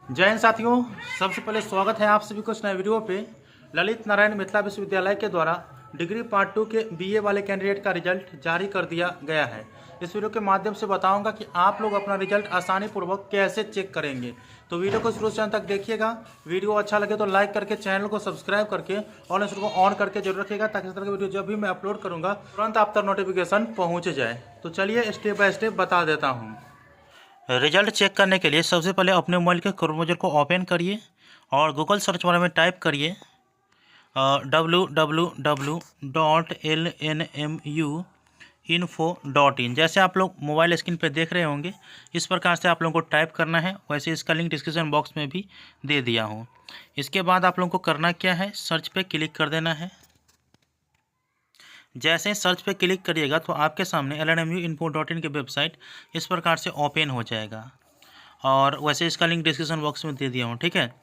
जय हिंद साथियों, सबसे पहले स्वागत है आप सभी को इस नए वीडियो पे। ललित नारायण मिथिला विश्वविद्यालय के द्वारा डिग्री पार्ट 2 के बीए वाले कैंडिडेट का रिजल्ट जारी कर दिया गया है। इस वीडियो के माध्यम से बताऊंगा कि आप लोग अपना रिजल्ट आसानी पूर्वक कैसे चेक करेंगे। तो वीडियो को शुरू से अंत तक देखिएगा। वीडियो अच्छा लगे तो लाइक करके चैनल को सब्सक्राइब करके और इस को ऑन करके जरूर रखिएगा, ताकि इस तरह की वीडियो जब भी मैं अपलोड करूँगा तुरंत आप तक नोटिफिकेशन पहुँच जाए। तो चलिए स्टेप बाय स्टेप बता देता हूँ। रिजल्ट चेक करने के लिए सबसे पहले अपने मोबाइल के क्रोम ब्राउज़र को ओपन करिए और गूगल सर्च बार में टाइप करिए www.lnmuinfo.in। जैसे आप लोग मोबाइल स्क्रीन पर देख रहे होंगे, इस प्रकार से आप लोगों को टाइप करना है। वैसे इसका लिंक डिस्क्रिप्शन बॉक्स में भी दे दिया हूँ। इसके बाद आप लोगों को करना क्या है, सर्च पे क्लिक कर देना है। जैसे सर्च पे क्लिक करिएगा तो आपके सामने lnmuinfo.in की वेबसाइट इस प्रकार से ओपन हो जाएगा, और वैसे इसका लिंक डिस्क्रिप्शन बॉक्स में दे दिया हूँ। ठीक है,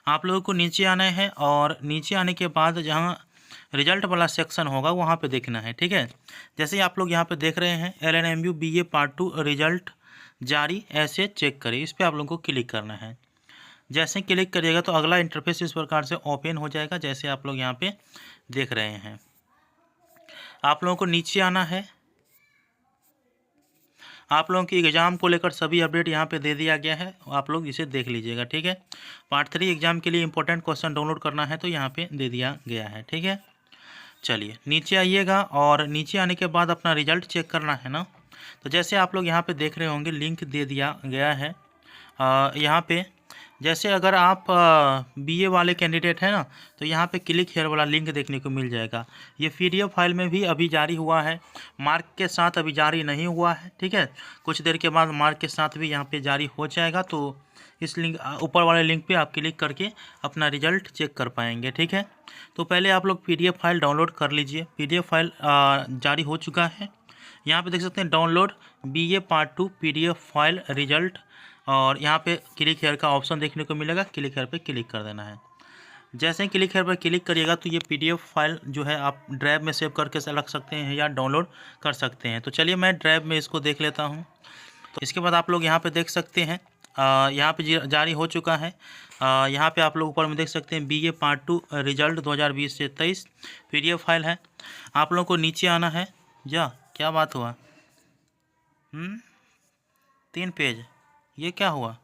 आप लोगों को नीचे आना है और नीचे आने के बाद जहाँ रिजल्ट वाला सेक्शन होगा वहाँ पे देखना है। ठीक है, जैसे ही आप लोग यहाँ पे देख रहे हैं LNMU BA पार्ट 2 रिजल्ट जारी, ऐसे चेक करिए, इस पर आप लोगों को क्लिक करना है। जैसे क्लिक करिएगा तो अगला इंटरफेस इस प्रकार से ओपन हो जाएगा, जैसे आप लोग यहाँ पे देख रहे हैं। आप लोगों को नीचे आना है। आप लोगों की एग्ज़ाम को लेकर सभी अपडेट यहाँ पे दे दिया गया है, आप लोग इसे देख लीजिएगा। ठीक है, पार्ट 3 एग्ज़ाम के लिए इंपॉर्टेंट क्वेश्चन डाउनलोड करना है तो यहाँ पे दे दिया गया है। ठीक है, चलिए नीचे आइएगा और नीचे आने के बाद अपना रिजल्ट चेक करना है ना। तो जैसे आप लोग यहाँ पे देख रहे होंगे लिंक दे दिया गया है यहाँ पे। जैसे अगर आप बीए वाले कैंडिडेट हैं ना, तो यहाँ पे क्लिक हेयर वाला लिंक देखने को मिल जाएगा। ये पीडीएफ फाइल में भी अभी जारी हुआ है, मार्क के साथ अभी जारी नहीं हुआ है। ठीक है, कुछ देर के बाद मार्क के साथ भी यहाँ पे जारी हो जाएगा। तो इस लिंक ऊपर वाले लिंक पे आप क्लिक करके अपना रिजल्ट चेक कर पाएंगे। ठीक है, तो पहले आप लोग पीडीएफ फाइल डाउनलोड कर लीजिए। पीडीएफ फाइल जारी हो चुका है, यहाँ पे देख सकते हैं download BA part 2 PDF file result, और यहाँ पे क्लिक हेयर का ऑप्शन देखने को मिलेगा। क्लिक हेयर पे क्लिक कर देना है। जैसे ही क्लिक हेयर पर क्लिक करिएगा तो ये पीडीएफ फाइल जो है आप ड्राइव में सेव करके रख सकते हैं या डाउनलोड कर सकते हैं। तो चलिए मैं ड्राइव में इसको देख लेता हूँ। तो इसके बाद आप लोग यहाँ पे देख सकते हैं यहाँ पे जारी हो चुका है। यहाँ पे आप लोग ऊपर में देख सकते हैं बीए पार्ट 2 रिजल्ट 2020 से 23 पीडीएफ फाइल है। आप लोगों को नीचे आना है। क्या बात हुआ? 3 पेज, ये क्या हुआ?